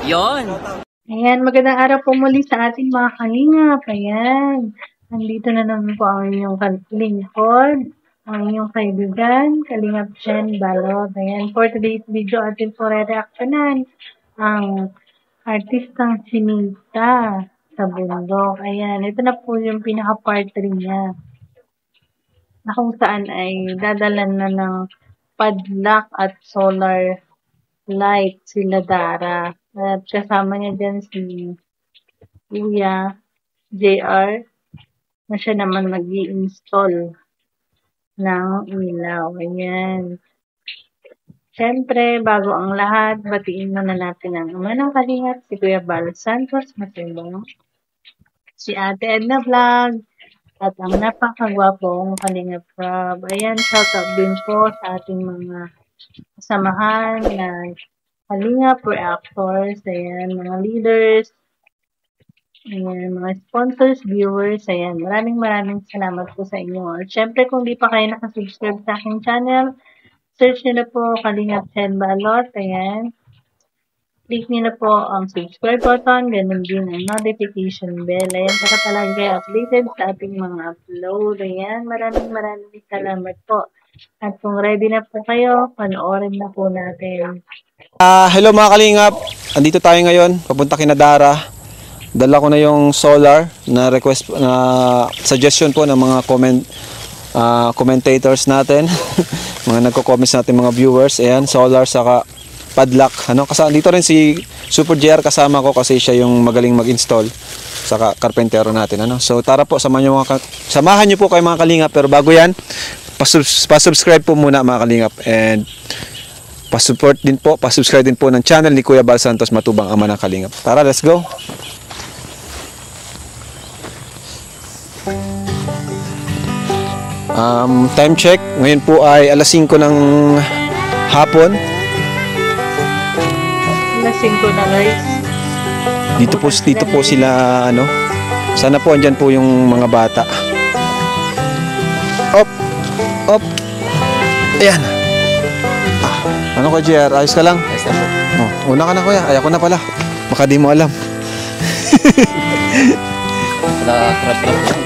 Yon. Ayan, magandang araw po muli sa ating mga kalingap. Ayan, nandito na naman po ang inyong lingkod, ang inyong kaibigan, Kalingap Jen Balot. Ayan, for today's video, atin po re-reactionan ang artistang Chinita sa bundok. Ayan, ito na po yung pinaka-part 3 niya, na kung saan ay dadalan na ng padlock at solar light sila Dara. At kasama niya dyan si Kuya JR na siya naman mag-i-install ng ilaw. Ayan. Siyempre, bago ang lahat, batiin muna natin ang ama ng Kalingap, si Kuya Bal Santos Matulong, si Ate Edna Vlog, at ang napakagwapong Kalingap Rob. Ayan, shoutout din po sa ating mga kasamahan na Kalingap reactors, ayan, mga leaders, ayan, mga sponsors, viewers, ayan, maraming salamat po sa inyo. At syempre, kung di pa kayo nakasubscribe sa aking channel, search nyo na po Kalingap Jen Balot, ayan. Click nyo na po ang subscribe button, ganun din ang notification bell, ayan, para palagi kayo updated sa ating mga upload, ayan, maraming salamat po. At kung ready na po kayo, panoorin na po natin. Hello mga Kalingap, andito tayo ngayon, papunta kina Dara. Dala ko na yung solar na request na suggestion po ng mga commentators natin, mga nagko-comments natin, mga viewers. Ayan, solar saka padlock. Ano, kasi dito rin si Super JR kasama ko kasi siya yung magaling mag-install saka karpentero natin. Ano, so tara po, samahan niyo po kayo mga Kalingap. Pero bago yan, pa-subscribe po muna mga Kalingap, and pa-support din po, pa-subscribe din po ng channel ni Kuya Bal Santos Matubang, ama ng Kalingap. Tara, let's go! Time check, ngayon po ay alas 5 ng hapon. Alas 5 na guys. Dito po sila, ano, sana po andyan po yung mga bata. Op! Ayan! Ano ka, JR? Ayos ka lang? Ayos na po. Oh, una ka na kuya. Ay, ako na pala. Baka di mo alam.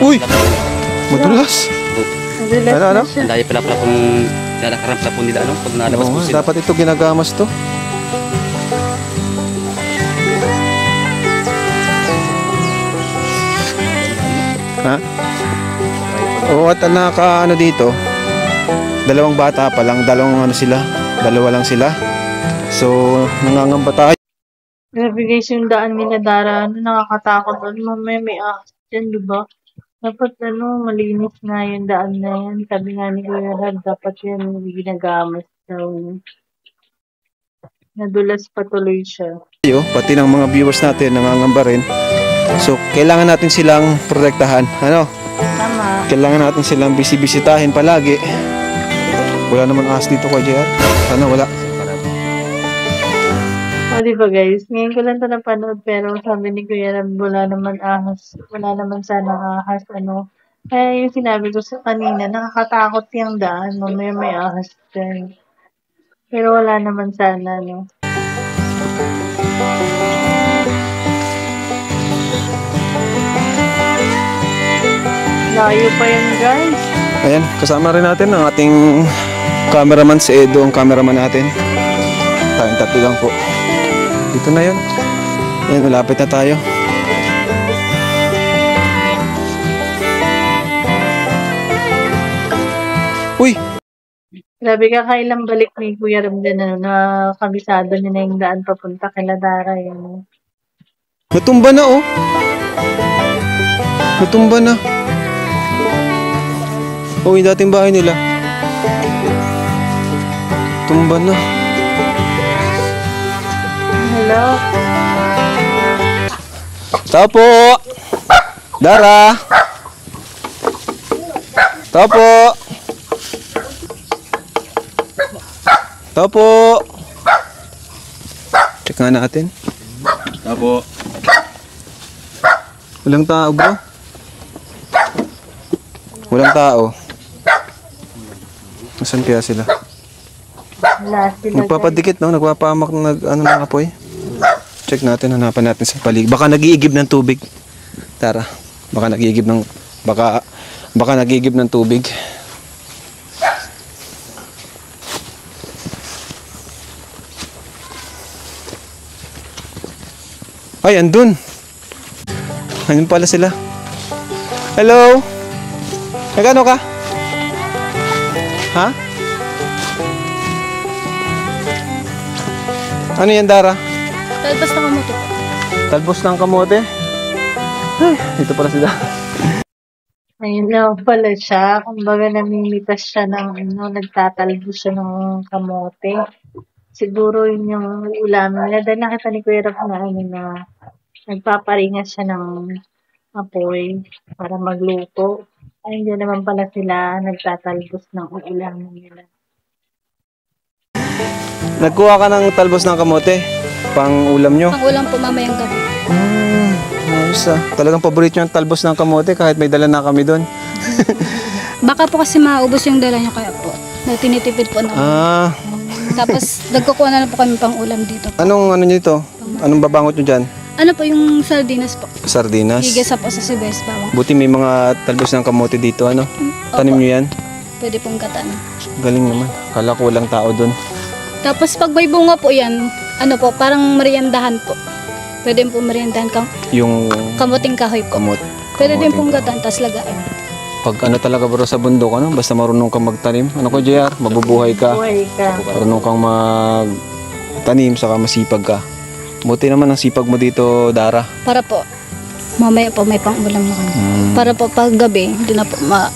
Uy! Madulas. Ano? Dahil pala kung nalakaramp na po nila pag nalabas po sila. Dapat ito ginagamas to. Ha? Oo, at ano dito, dalawang bata pa lang, dalawa lang sila. So, nangangamba tayo. Grabe guys, yung daan nila Dara, nakakatakot. Mamaya may ahas dyan, diba? Dapat malinis nga yung daan na yan. Sabi nga ni Kuya Rad, dapat yan ginagamas daw. Nadulas patuloy siya. Pati ng mga viewers natin, nangangamba rin. So, kailangan natin silang protektahan. Ano? Tama. Kailangan natin silang bisitahin palagi. Wala naman ahas dito kay JR. Sana wala. O, diba guys? Ngayon ko lang ito napanood, pero sabi ni Kuya Rab, wala naman ahas. Wala naman sana ahas, Kaya yung sinabi ko sa kanina, nakakatakot yung daan. Mamaya may ahas dyan. Pero wala naman sana, Layo pa yan, guys. Ayan, kasama rin natin ang ating cameraman, si Edo, ang cameraman natin. Tayong tatlo lang po. Dito na yun. Ayan, malapit na tayo. Uy! Grabe, kakailang balik ni Kuya Ramdan na kabisado niya na yung daan papunta kay Dara. Natumba na, oh. Natumba na. Oh, yung dating bahay nila. Tumba na. Hello? Tao po! Dara! Tao po! Tao po! Check nga natin. Tao po. Walang tao, bro. Walang tao. Nasaan kaya sila? Wala sila. Nagpapadikit, no? Nagpapahamak ng apoy. Check natin, hanapan natin sa paligid. Baka nag-iigib ng tubig. Tara, baka nag-iigib ng baka nag-iigib ng tubig. Ay, andun. Ayun pala sila. Hello? Nagano ka? Ha? Ano yan, Dara? Talbos na kamote po. Talbos ng kamote? Ay, ito pala sila. Ayun lang pala siya. Kumbaga namimitas siya nagtatalbo siya ng kamote. Siguro yun yung ulamin nila. Dahil nakita ni Kuya Rap na nagpaparingas siya ng apoy para magluto. Ay, hindi naman pala sila nagtatalbos ng ulamin nila. Nagkuha ka ng talbos ng kamote? Pang ulam nyo? Pang ulam po mamayang gabi. Ayos ah. Talagang paborito yung talbos ng kamote kahit may dala na kami doon. Baka po kasi maubos yung dala nyo kaya po. Tinitipid po na. Tapos nagkukuha na lang po kami pang ulam dito. Anong ano nyo ito? Anong babangot nyo dyan? Ano po yung sardinas po? Sardinas? Higasa po sa sibes bawang. Buti may mga talbos ng kamote dito, ano? Tanim nyo yan? Pwede pong gatan. Galing naman. Kala ko walang tao doon. Tapos pag may bunga po yan, ano po, parang meriendahan po. Pwede po meriendahan Yung kamuting kahoy po. Pwede din pong gatan, tas lagaan. Pag ano talaga bro sa bundok, ano? Basta marunong kang magtanim. Ano ko, JR? Mabubuhay ka. Buhay ka. Marunong kang magtanim, saka masipag ka. Buti naman ang sipag mo dito, Dara. Para po, mamaya po may pang ulam na kami. Para po pag gabi, hindi na po para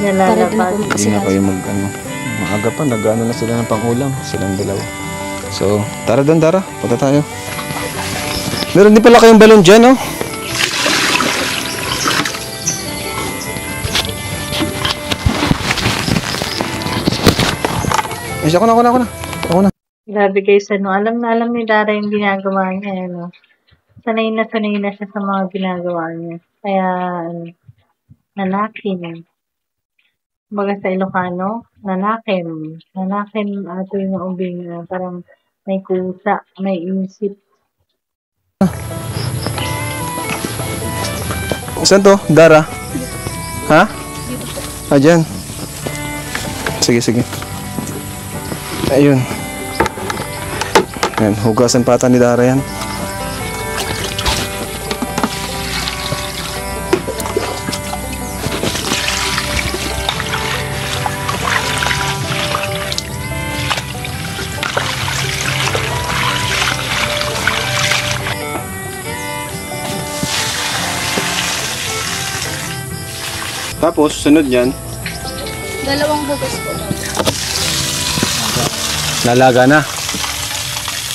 din na po Nalalabas. Hindi na kayo maaga pa, nag-ano na sila ng pangulam, silang dalawa. So, tara doon, Dara, punta tayo. Meron din pala kayong balon dyan, oh. Ay, ako na. Grabe guys, alam na alam ni Dara yung ginagawa niya, ano. Sanay na siya sa mga ginagawa niya. Kaya, nanakin. Baga sa Ilocano, nanakin. Nanakin ato yung ubing parang may kusa, may isip. Saan to, Dara? Ha? Ah, dyan. Sige. Ayun. Ayan, hugasan pata ni Dara yan. Tapos, sunod yan. Dalawang hugas po. Lalaga na.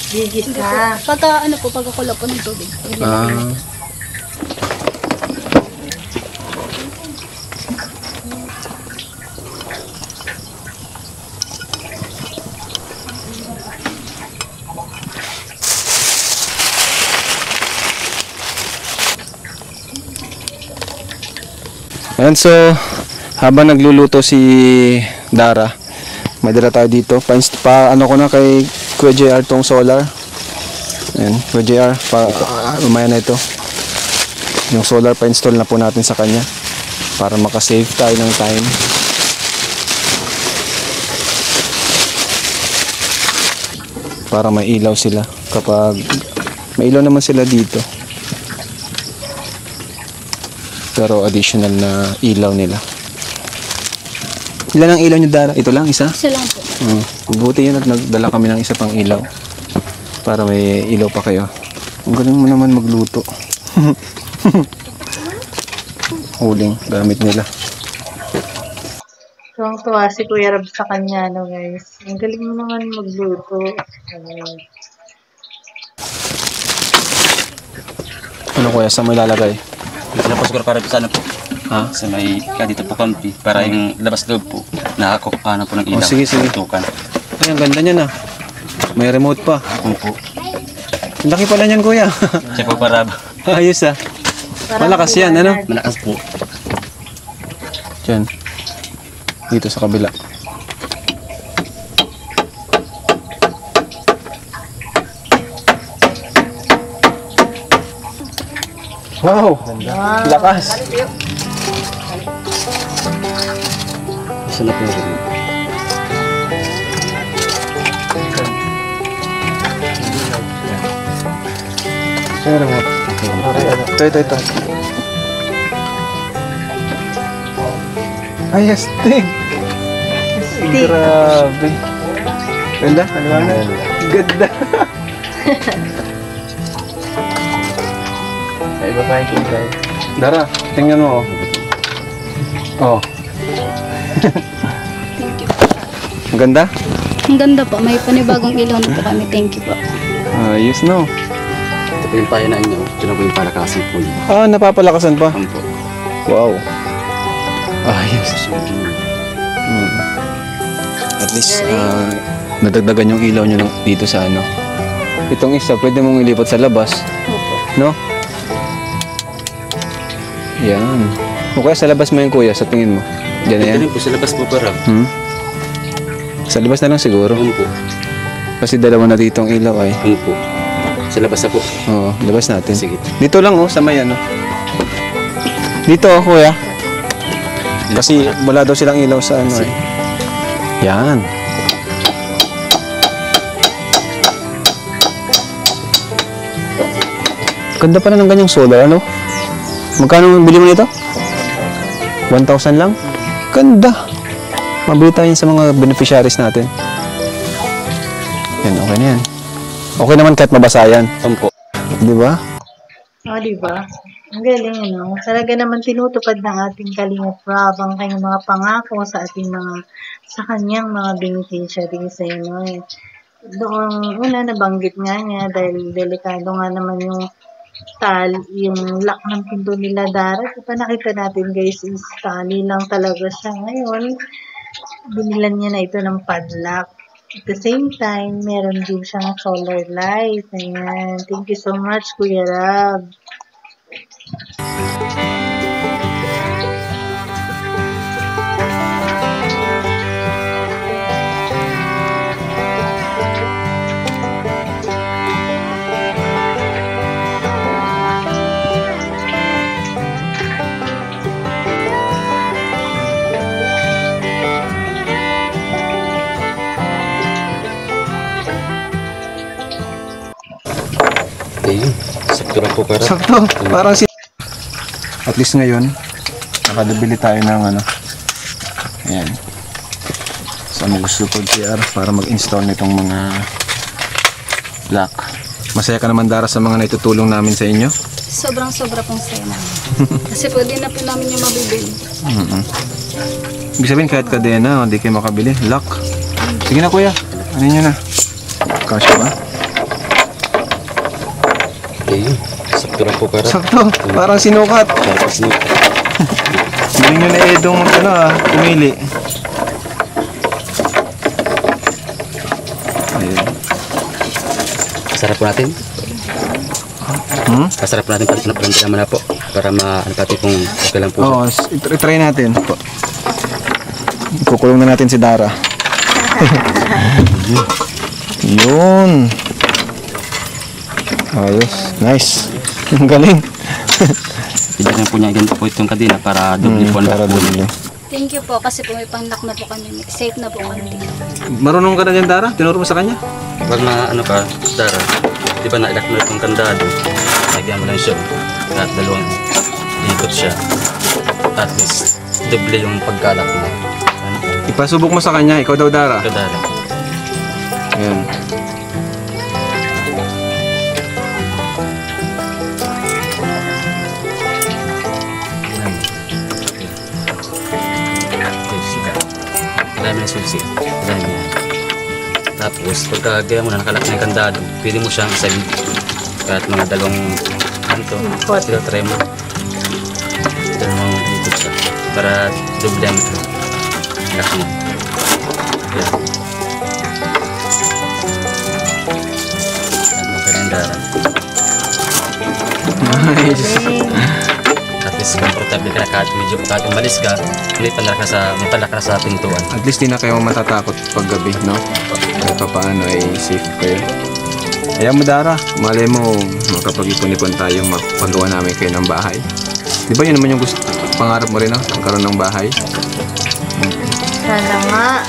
Gigisa. Pagka ano po, pagkakulo po ng tubig. Ayan, so habang nagluluto si Dara, may dala tayo dito. Ano ko na kay Kuya JR tong solar. Ayan, Kuya JR, umaya na ito. Yung solar pa-install na po natin sa kanya para makasave tayo ng time. Para may ilaw sila kapag may ilaw naman sila dito. Pero additional na ilaw nila. Ilan ang ilaw niyo, Dara? Ito lang, isa? Isa lang po. Buti yun at nagdala kami ng isa pang ilaw. Para may ilaw pa kayo. Ang galing mo naman magluto. Huling gamit nila. Tuwang-tuwa si Kuya Rab sa kanya, no guys. Ang galing mo naman magluto. Ano kuya, saan mo ilalagay? Ano po siguro para sa ano po? Ha? Sa may dito po kampi para yung labas loob po nakakukana po ng ilaw. Sige. Tukan. Ay, ang ganda niya na. May remote pa. Opo. Ang laki pala niyan, kuya. Siya po para Ayos ah. Malakas yan, ano? malakas po. Diyan. Dito sa kabila. Wow! Lakas! Isa na po rin. Pero mo. Ito. Ay, astig! Grabe. Ganda, aliwanag. Ganda. Ay, iba pa yung kulay. Dara, tingnan mo. Oh. Thank you. Ang ganda? Ang ganda po. May panibagong ilaw na po kami. Thank you po. Ayos no. Ito po yung payo na inyo. Ito na po yung palakasin po. Ah, napapalakasan pa. Ano po? Wow. Ayos. At least, nadagdagan yung ilaw nyo dito sa ano. Itong isa, pwede mong ilipat sa labas. Opo. No? Yan. O kaya sa labas mo yung kuya, sa tingin mo. Diyan na yan. Ito rin po sa labas po para. Sa labas na lang siguro. Ano po? Kasi dalawa na dito ang ilaw ay. Ano po? Sa labas na po. Oo, labas natin. Sige. Dito lang sa may ano. Dito kuya. Kasi wala daw silang ilaw sa ano eh. Yan. Ganda pala ng ganyang solar, ano? Magkano bili mo nito? 1,000 lang? Ganda. Mabili tayo sa mga beneficiaries natin. Yan, okay na yan. Okay naman kahit mabasa yan. Ano po? Di ba? Diba? Ang galing, ano? Talaga naman tinutupad ng ating Kalingap Rob ang kanyang mga pangako sa ating sa kanyang mga beneficiaries, ano eh. Doon, una, nabanggit nga niya dahil delikado nga naman yung yung lock ng pinto nila, Dara. Kapag nakita natin, guys, is tali lang talaga siya. Ngayon, binilan niya na ito ng padlock. At the same time, meron din siyang solar light. Ayan. Thank you so much, Kuya Rab. Ayun. Sakto lang po para. Sakto. Parang at least ngayon, nakadabili tayo ng ano. Ayan. Sa Super GR para mag-install nitong mga lock. Masaya ka naman, Dara, sa mga naitutulong namin sa inyo? Sobrang-sobra pong saya namin. Kasi pwede na po namin yung mabibili. Ibig sabihin kahit kadena, hindi kayo makabili. Lock. Sige na kuya. Ano nyo na? Kasya ba? Ayun. Sakto lang po para. Sakto. Parang sinukat. Tapos na. Hindi nyo na Edong pumili. Ayun. Kasarap po natin. Kasarap po natin pati na naman na po. Para ano pati kung okay lang po. Oo, try natin. Kukulong na natin si Dara. Yun. Ayos. Nice. Ang galing. Ibigyan po niya ganito po itong kadena para doble po ang Para lock po. doble. Thank you po kasi po may pang-lock na po kami. Safe na po kami dito. Marunong ka na dyan, Dara? Tinuro mo sa kanya? Pag na ano ka, Dara, di ba na-ilak mo itong kandado, lagyan mo lang siya at dalawang ikot siya. At least, doble yung pagkalak mo. Ano? Ipasubok mo sa kanya. Ikaw daw, Dara. Ito, Dara. Ayan. Dami na susi. Dami na. Tapos, pagka gaya mo na nakalak na yung kandado, pwede mo siyang isagin. Kahit mga dalawang kanto. Sila try mo. Dalawang ikot siya. Para doble ang lock mo. Yan. Yan, okay na yung Dara. Nice. At least comfortable ka na kahit medyo kahit umalis ka, hindi mapalak ka sa pintuan. At least di na kayo matatakot pag gabi, no? Kahit pa paano ay safe kayo. Ayan mo, Dara. Malay mo, makapag-ipon-ipon tayo, mapagawa namin kayo ng bahay. Di ba yun naman yung gusto, pangarap mo rin, magkaroon ng bahay? Sana nga.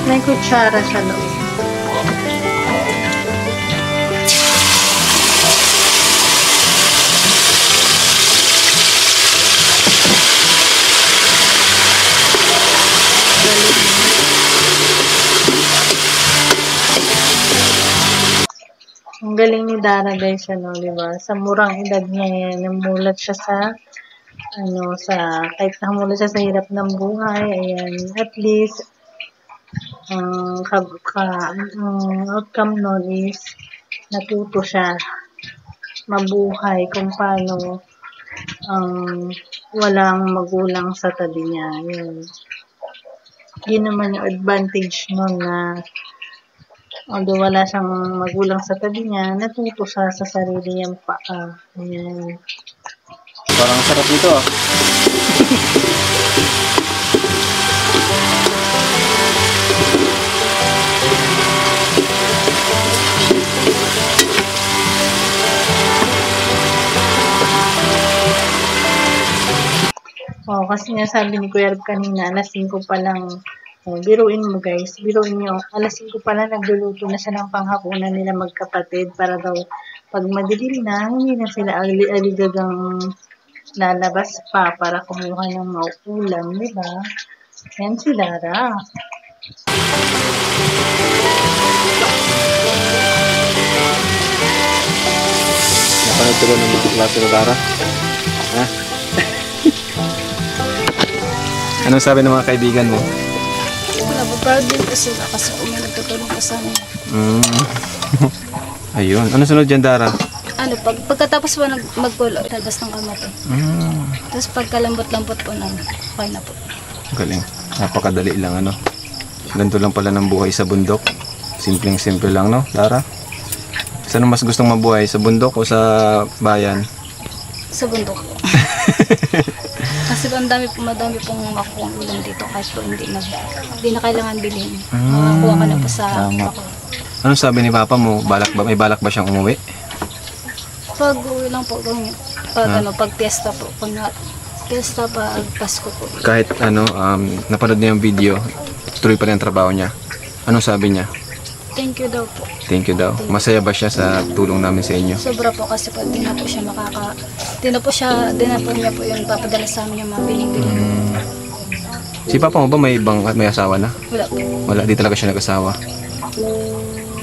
May kutsara sa loob. Ang galing ni Dara guys, di ba? Sa murang edad niya yan, namulat siya sa, kahit namulat siya sa hirap ng buhay, ayan, at least, ang outcome nun is, natuto siya mabuhay kung paano, walang magulang sa tabi niya, yun. Yun naman yung advantage nun na, although wala siyang magulang sa tabi niya, natuto siya sa sarili niyang paa. Ayan. Parang sarap dito ah. Oh, kasi nga sabi ni Kuya Rob kanina, alas 5 pa lang. Oh, biruin mo guys, biruin nyo. Alas 5 pa lang, nagluluto na siya ng panghapunan nila magkapatid para daw pag madilim na, hindi na sila aligagang lalabas pa para kumuha ng mauulam, di ba? Yan si Dara. Napanood ko ng mga klase ni Dara. Ha? Anong sabi ng mga kaibigan mo? Wala po, proud din po sila kasi may nagtutulong po sa amin. Ayun. Ano sunod dyan, Dara? Pagkatapos po magkulo, talbas ng kamato. Tapos pagkalambot-lambot po namin, okay na po. Galing. Napakadali lang, Ganito lang pala ng buhay sa bundok. Simpleng-simple lang, no, Dara? Saan mas gustong mabuhay? Sa bundok o sa bayan? Sa bundok po. Kasi po madami pong makukuha ulam dito kahit po hindi na kailangan bilhin. Makakuha ka na po sa ako. Anong sabi ni Papa mo? May balak ba siyang umuwi? Pag uwi lang po ganyan. Pag piyesta po. Pag piyesta pa, Pasko po. Kahit napanood niya yung video, tuloy pa rin ang trabaho niya. Anong sabi niya? Thank you daw po. Thank you daw. Masaya ba siya sa tulong namin sa inyo? Sobra po kasi po, di na po niya po yung papadala sa amin yung mga binibili. Si Papa mo ba may asawa na? Wala po. Wala, di talaga siya nag-asawa.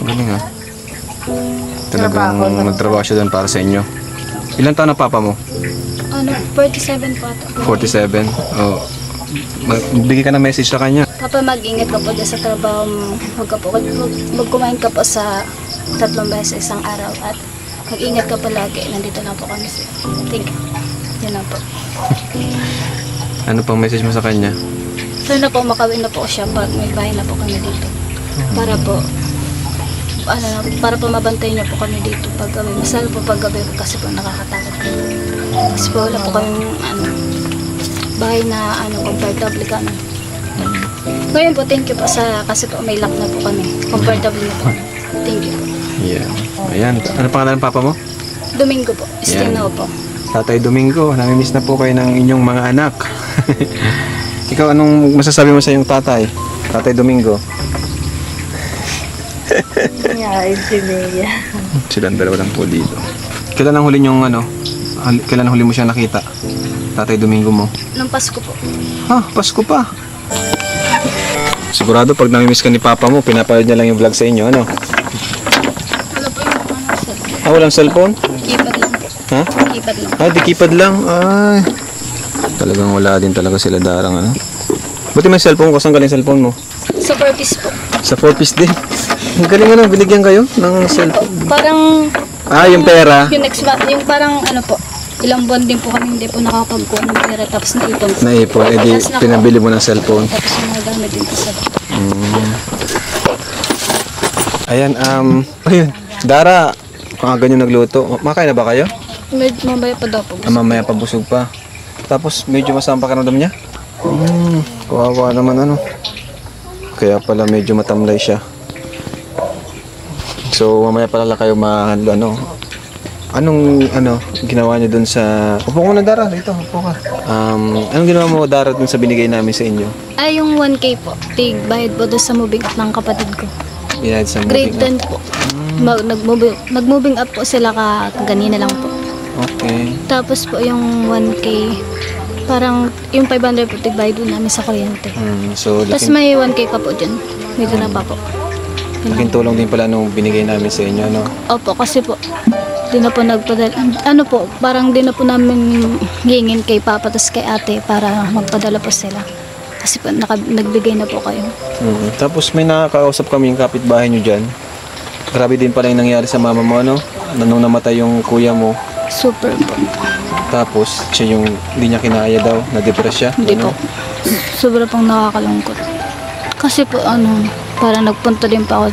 Galing ha. Talagang nagtrabaho siya doon para sa inyo. Ilan taon na Papa mo? 47 po ata. 47? Oh. Bigay ka na message sa kanya. Papa, mag-ingat ka po dyan sa trabaho mo. Magkumain ka po sa 3 beses isang araw at mag-ingat ka palagi. Nandito na po kami sir. Thank you. Yan na po. Ano pang message mo sa kanya? Sana po makawin na po siya pag may bahay na po kami dito. Para po mabantay niya po kami dito pag gabi. Masala po pag gabi kasi po nakakatakot po. Kasi po wala po kami bahay na comfortable kami. Ngayon po, thank you po kasi po may lock na po kami. Comfortable na po. Thank you po. Yeah. Ayan. Ano pangalan ng Papa mo? Domingo po. Estino po. Tatay Domingo, namimiss na po kayo ng inyong mga anak. Ikaw, anong masasabi mo sa iyong tatay? Tatay Domingo? Yeah, it's Jimea. Silang dalawa lang po dito. Kailan ang huli niyong kailan ang huli mo siya nakita? Tatay Domingo mo? Nung Pasko po. Ha, Pasko pa. Sigurado pag namimiss ka ni Papa mo, pinapanood niya lang yung vlog sa inyo, ano? Wala po yung cellphone. Walang cellphone? Keypad lang po. Ha? Keypad lang. Di keypad lang. Ay. Talagang wala din talaga sila Darang, Buti may cellphone ko. Saan galing cellphone mo? Sa 4-piece po. Sa 4-piece din. Ang galing binigyan kayo ng cellphone. Parang Yung pera. yung next month, yung parang po, ilang buwan din po kami hindi po nakakapagkuha ng pera tapos naipon po. Naipon, edi pinabili mo ng cellphone. Tapos yung mga gamit din po sa Ayan, ayun. Dara, ganyan nagluto. Makain na ba kayo? mamaya pa daw po. Mamaya pa busog pa. Tapos medyo masama pakiramdam niya? Kawawa naman ano. Kaya pala medyo matamlay siya. So mamaya pala kayo anong ginawa niyo dun sa... Upo ko na Dara, dito, upo ka. Anong ginawa mo Dara dun sa binigay namin sa inyo? Ay, yung 1K po. Bayad po doon sa moving up ng kapatid ko. Binayad sa Grade moving 10 po. Nag-moving up po sila kanina lang po. Okay. Tapos po yung 1K, parang yung 500 po tigbayad doon namin sa kuryente. So Tapos may 1K pa po dyan. May na pa po. laking tulong din pala nung binigay namin sa inyo, no? Opo, kasi po, di na po nagpadala. Parang di na po namin hingin kay Papa tapos kay Ate para magpadala po sila. Kasi po, nagbigay na po kayo. Tapos may nakakausap kami yung kapitbahay nyo dyan. Grabe din pala yung nangyari sa mama mo, no? Nung namatay yung kuya mo. Super po. Tapos siya yung hindi niya kinaya daw, na-depress siya. Hindi po. Sobra pong nakakalungkot. Kasi po, parang nagpunta din pa ako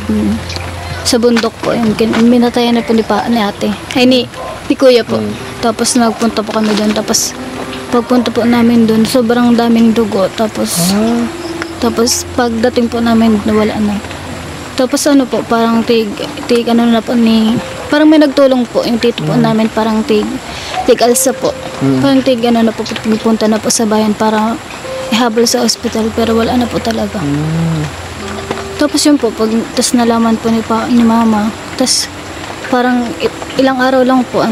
sa bundok po. Minatayan na po ni Ate. Ay, ni Kuya po. Tapos nagpunta po kami doon. Tapos pagpunta po namin doon, sobrang daming dugo. Tapos pagdating po namin, nawala na. Tapos po, parang parang may nagtulong po, yung tito po namin, parang alsa po. Parang po, pupunta na po sa bayan para ihabol sa ospital, pero wala na po talaga. Tapos yun po, tas nalaman po ni Mama, tas parang ilang araw lang po,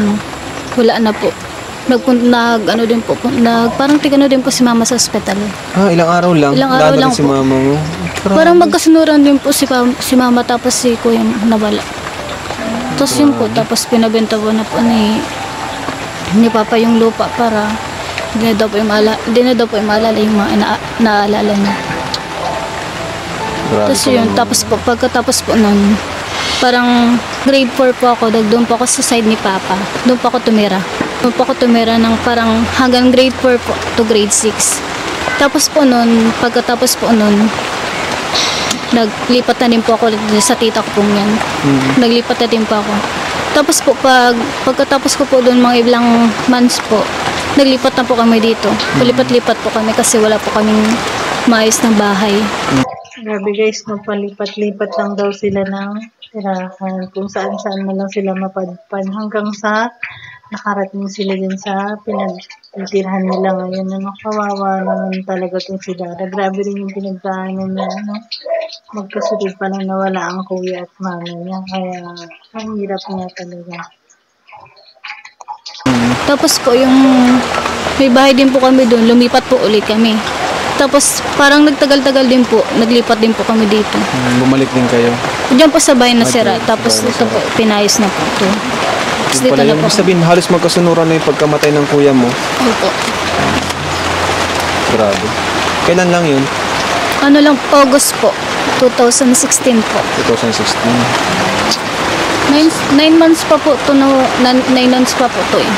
wala na po. Parang din po si Mama sa ospital. Ilang araw lang? Ilang araw lang si po. Mama mo? Parang magkasunuran din po si Mama tapos si Kuya nawala. Tapos yun po, tapos pinabenta po na po ni Papa yung lupa para di na daw po maalala yung mga naaalala niya. Tapos yun, pagkatapos po nun, parang grade 4 po ako, doon po ako sa side ni Papa. Doon po ako tumira. Ng parang hanggang grade 4 po to grade 6. Tapos po nun, pagkatapos po nun, naglipat na din po ako sa tita ko pong yan. Naglipat na din po ako. Tapos po, pagkatapos ko po doon mga ilang months po, naglipat na po kami dito. Palipat-lipat po kami kasi wala po kaming maayos na bahay. Grabe guys, magpalipat-lipat lang daw sila ng tirahan. Kung saan-saan na lang sila mapadpan. Hanggang sa nakarating sila din sa pinagtitirhan nila ngayon. Kawawa naman talaga itong si Dara. Grabe rin yung pinagdaanan niya. Magkasunod pa lang nawala ang kuya at mama niya. Kaya ang hirap niya talaga. Tapos po may bahay din po kami doon. Lumipat po ulit kami. Tapos parang nagtagal-tagal din po. Naglipat din po kami dito. Bumalik din kayo? Diyan po sa bahay na sira. Tapos ito po, pinayos na po ito. Tapos dito na po. Sabihin, halos magkasunuran na yung pagkamatay ng kuya mo. Opo. Grabe. Kailan lang yun? August po. 2016 po. 2016. 9 months pa po ito. 9 months pa po ito eh.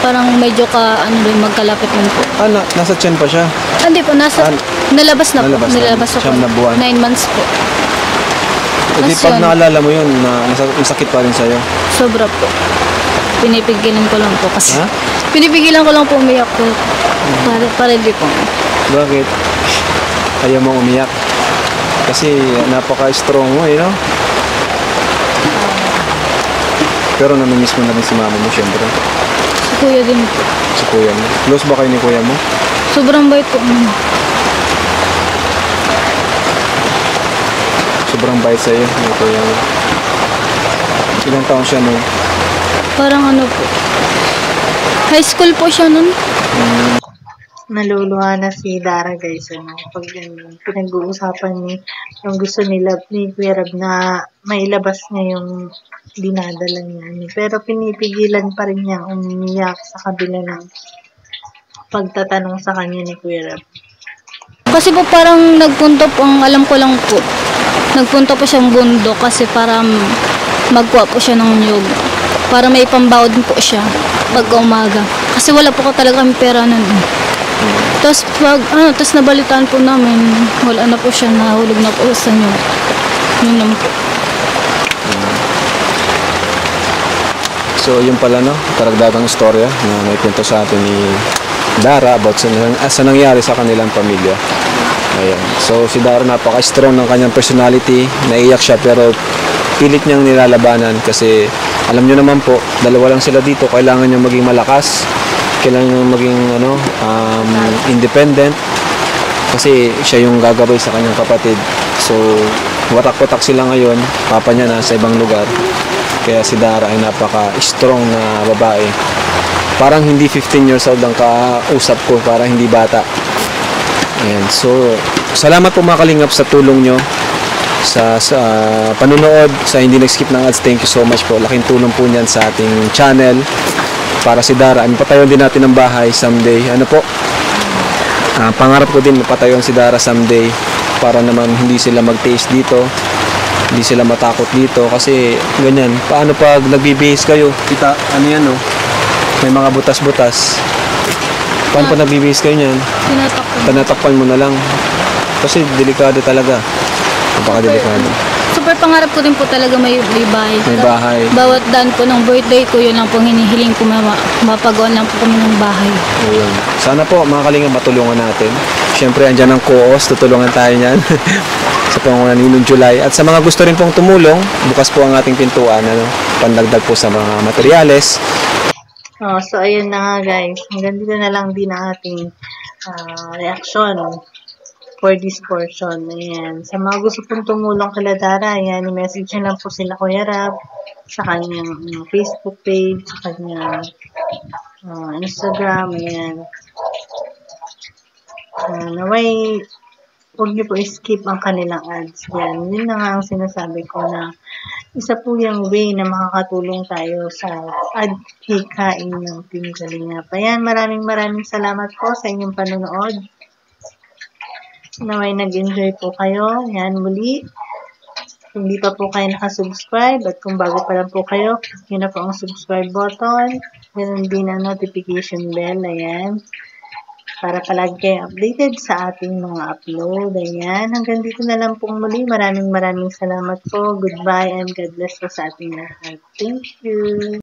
Parang medyo magkalapit nun po. Nasa tiyan pa siya? Hindi po, nalabas na po. Nalabas na po. Siyam na buwan. 9 months po. Hindi pag naalala mo yun, masakit pa rin sa'yo? Sobra po. Pinipigilan ko lang po kasi. Pinipigilan ko lang po umiyak po. Para hindi po. Bakit? Ayaw mong umiyak? Kasi napaka-strong mo no? Pero namimiss mo na rin si mama mo, syempre. Si kuya din po. Si kuya mo. Close ba kayo ni kuya mo? Sobrang bait po. Sobrang bait sa'yo ni kuya mo. Ilang taon siya nun? Parang po. High school po siya nun. Naluluha na si Dara guys. Pag pinag-uusapan yung gusto nila ni Kuya Rab na mailabas niya yung dinadala niya. Pero pinipigilan pa rin niya umiyak sa kabila ng pagtatanong sa kanya ni Kuya Rab. Kasi po parang nagpunta po, ang alam ko lang po, nagpunta po siyang bundok kasi para magkuha po siya ng niyog. Para may pambawad po siya pag umaga. Kasi wala po talaga ang pera nun. Tapos tapos nabalitaan po namin, wala na po siya, nahulog na po sa niyog. Yun naman po. So yun pala karagdagang istorya na may kwento sa atin ni Dara about sa nangyari sa kanilang pamilya. Ayan. So si Dara napaka-strong ng kanyang personality. Naiyak siya pero pilit niyang nilalabanan kasi alam niyo naman po, dalawa lang sila dito. Kailangan niyang maging malakas. Kailangan niyang maging independent kasi siya yung gagabay sa kanyang kapatid. So watak-watak sila ngayon. Papa niya nasa ibang lugar. Kaya si Dara ay napaka-strong na babae. Parang hindi 15 years old ang kausap ko, parang hindi bata. Ayan. So, salamat po mga kalingap sa tulong nyo, sa panunood, sa hindi nag-skip ng ads. Thank you so much po. Laking tulong po niyan sa ating channel. Para si Dara, patayon din natin ng bahay someday. Ano po? Pangarap ko din mapatayon si Dara someday para naman hindi sila mag-taste dito. Hindi sila matakot dito kasi ganyan. Paano pag nagbibihis kayo? Kita, ano yan oh? May mga butas-butas. Paano pa nagbibihis kayo niyan? Tinatakpan mo na lang. Kasi delikado talaga. Napaka-delikado. Super pangarap ko din po talaga may bahay. May bahay. Bawat daan po ng birthday ko, yun lang po hinihiling ko, mapagawa lang po kami ng bahay. Ayun. Sana po mga kalingap matulungan natin. Siyempre andyan ang co-host, tutulungan tayo niyan. Sa pangunan ni July. At sa mga gusto rin pong tumulong, bukas po ang ating pintuan, pandagdag po sa mga materyales. So, ayun na nga guys. Hanggang dito na lang din ang ating reaction for this portion. Ayan. Sa mga gusto pong tumulong kila Dara, ayan, i-message nyo lang po sila Kuya Rab sa kanyang Facebook page, sa kanyang Instagram, ayan. Naway, huwag nyo po skip ang kanilang ads. Yan. Yun na nga ang sinasabi ko na isa po yung way na makakatulong tayo sa ad hikain ng Team Kalingap. Ayan, maraming salamat po sa inyong panonood. Naway nag-enjoy po kayo. Yan, muli. Kung di pa po kayo nakasubscribe at kung bago pa lang po kayo, click nyo na po ang subscribe button. Ganun din ang notification bell. Ayan. Para palagi kayo updated sa ating mga upload. Ayan. Hanggang dito na lang pong muli. Maraming salamat po. Goodbye and God bless po sa ating lahat. Thank you.